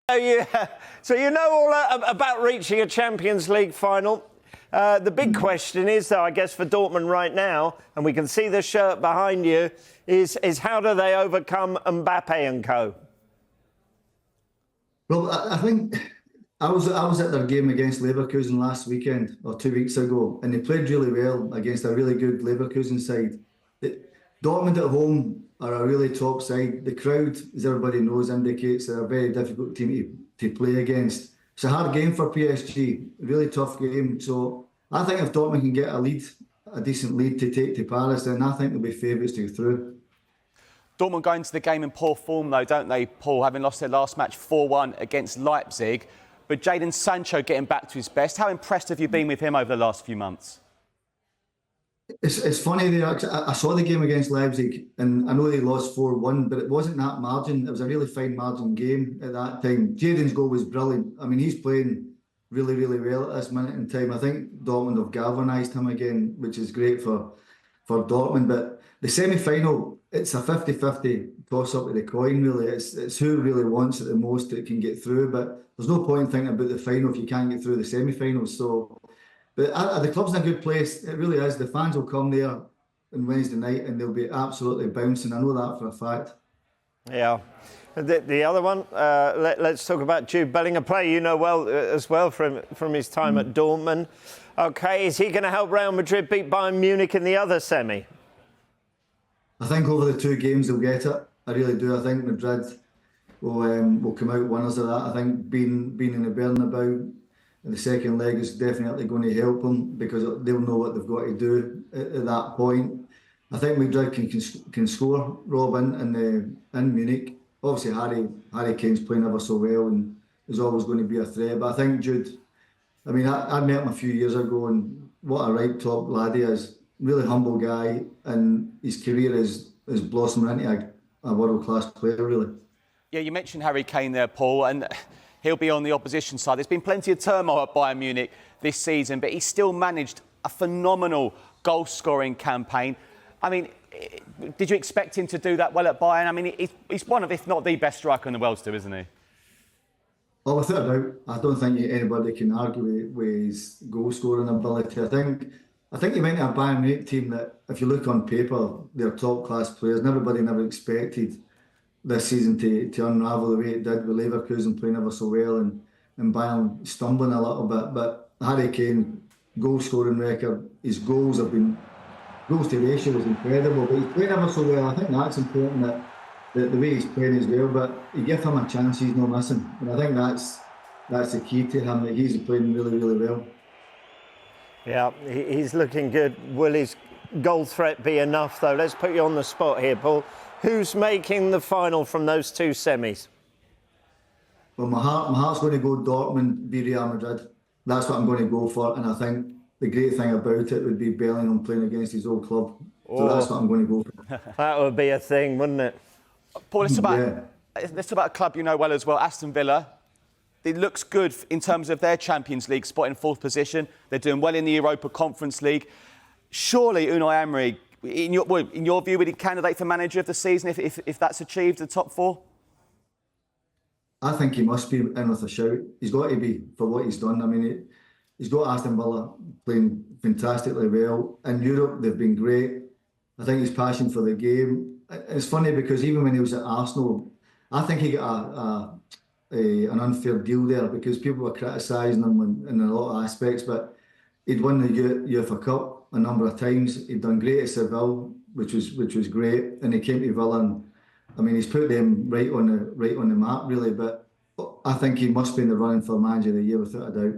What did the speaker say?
So you know all about reaching a Champions League final. The big question is, though, I guess, for Dortmund right now, and we can see the shirt behind you, is how do they overcome Mbappe and co? Well, I think I was at their game against Leverkusen last weekend, or 2 weeks ago, and they played really well against a really good Leverkusen side. Dortmund at home are a really top side. The crowd, as everybody knows, indicates they're a very difficult team to play against. It's a hard game for PSG, a really tough game. So I think if Dortmund can get a decent lead to take to Paris, then I think they'll be favourites to go through. Dortmund go into the game in poor form, though, don't they, Paul? Having lost their last match 4-1 against Leipzig. But Jadon Sancho getting back to his best. How impressed have you been with him over the last few months? It's funny there. I saw the game against Leipzig, and I know they lost 4-1, but it wasn't that margin. It was a really fine margin game at that time. Jadon's goal was brilliant. I mean, he's playing really, really well at this minute in time. I think Dortmund have galvanised him again, which is great for Dortmund. But the semi-final, it's a 50-50 toss-up of the coin, really. It's who really wants it the most that can get through. But there's no point thinking about the final if you can't get through the semi-finals. But the club's in a good place. It really is. The fans will come there on Wednesday night and they'll be absolutely bouncing. I know that for a fact. Yeah. The other one, let's talk about Jude Belling, a player you know well as well from his time at Dortmund. OK, is he going to help Real Madrid beat Bayern Munich in the other semi? I think over the 2 games they'll get it. I really do. I think Madrid will come out winners of that. I think being in the Bernabeu, the second leg is definitely going to help them because they'll know what they've got to do at that point. I think Madrid can score, Rob, in Munich. Obviously, Harry Kane's playing ever so well and is always going to be a threat. But I think Jude, I mean, I met him a few years ago and what a right top lad he is. Really humble guy, and his career is blossoming into a world-class player, really. Yeah, you mentioned Harry Kane there, Paul, and he'll be on the opposition side. There's been plenty of turmoil at Bayern Munich this season, but he's still managed a phenomenal goal-scoring campaign. I mean, did you expect him to do that well at Bayern? I mean, he's one of, if not the best striker in the world still, isn't he? Well, without a doubt, I don't think anybody can argue with his goal-scoring ability. I think he went to a Bayern Munich team that, if you look on paper, they're top-class players, and everybody never expected this season to unravel the way it did with Leverkusen playing ever so well and Bayern stumbling a little bit. But Harry Kane, goal-scoring record, his goals to ratio was incredible. But he's playing ever so well. I think that's important, that the way he's playing as well. But you give him a chance, he's not missing. And I think that's the key to him, that he's playing really, really well. Yeah, he's looking good. Will his goal threat be enough, though? Let's put you on the spot here, Paul. Who's making the final from those 2 semis? Well, my heart's going to go Dortmund v Real Madrid. That's what I'm going to go for. And I think the great thing about it would be Bellingham playing against his old club. So that's what I'm going to go for. That would be a thing, wouldn't it? Paul, let's talk about a club you know well as well, Aston Villa. It looks good in terms of their Champions League spot in 4th position. They're doing well in the Europa Conference League. Surely Unai Emery, in your view, would he candidate for manager of the season if that's achieved, the top 4? I think he must be in with a shout. He's got to be for what he's done. I mean, he's got Aston Villa playing fantastically well. In Europe, they've been great. I think his passion for the game. It's funny because even when he was at Arsenal, I think he got an unfair deal there because people were criticising him in a lot of aspects, but he'd won the UEFA Cup a number of times. He'd done great at Seville, which was great, and he came to Villa, and I mean, he's put them right on the map, really. But I think he must be in the running for manager of the year without a doubt.